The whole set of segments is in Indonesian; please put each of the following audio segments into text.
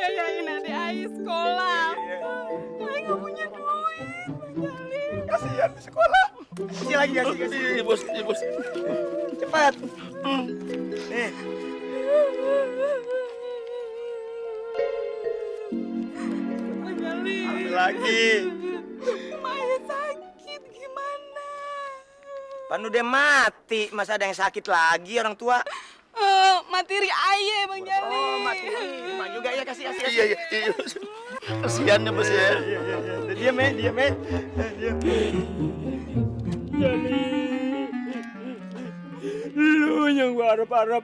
biayain adik Ai sekolah. Ai nggak punya duit, Bang Jali. Kasihan di sekolah. Kasih lagi, kasih. Iya bos, iya bos. Cepat. Nih. Bang Jali. Ambil lagi. Maya sakit gimana? Pan udah mati, masa ada yang sakit lagi orang tua? Materi ayah Bang Jali. Oh, mati. Mak juga ya, kasih. Iya, iya bos. Kasihan ya bos ya. Diam, diam. Jadi lu yang gua harap-harap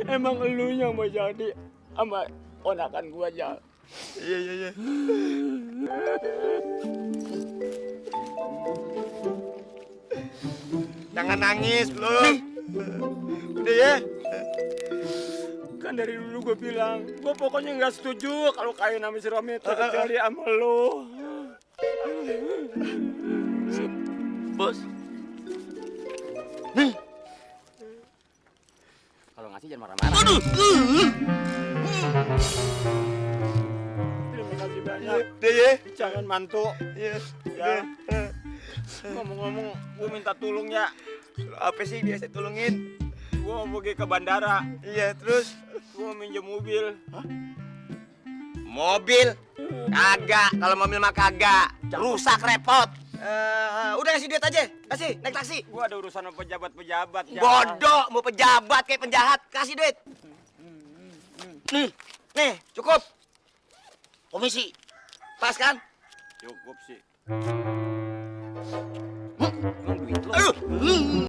emang lu yang mau jadi sama ponakan gua aja. Iya. Jangan nangis, belum. Udah ya. Kan dari dulu gua bilang, gua pokoknya nggak setuju kalau kawin sama si Romi kecuali sama lu. Bos. Kalau ngasih jangan marah-marah. Aduh. Terima kasih banyak. Udah ya. Jangan mantu. Iya. Ya. Ngomong-ngomong, gua minta tolong ya. Apa sih biasa tolongin? Gua mau pergi ke bandara. Iya, terus Gua mau minjem mobil. mobil? Kagak, kalau mobil mah kagak. Rusak repot. Udah kasih duit aja. Kasih, naik taksi. Gua ada urusan sama pejabat-pejabat. ya. Bodoh, mau pejabat kayak penjahat. Kasih duit. Nih, cukup. Komisi. Pas kan? Cukup sih. Aduh.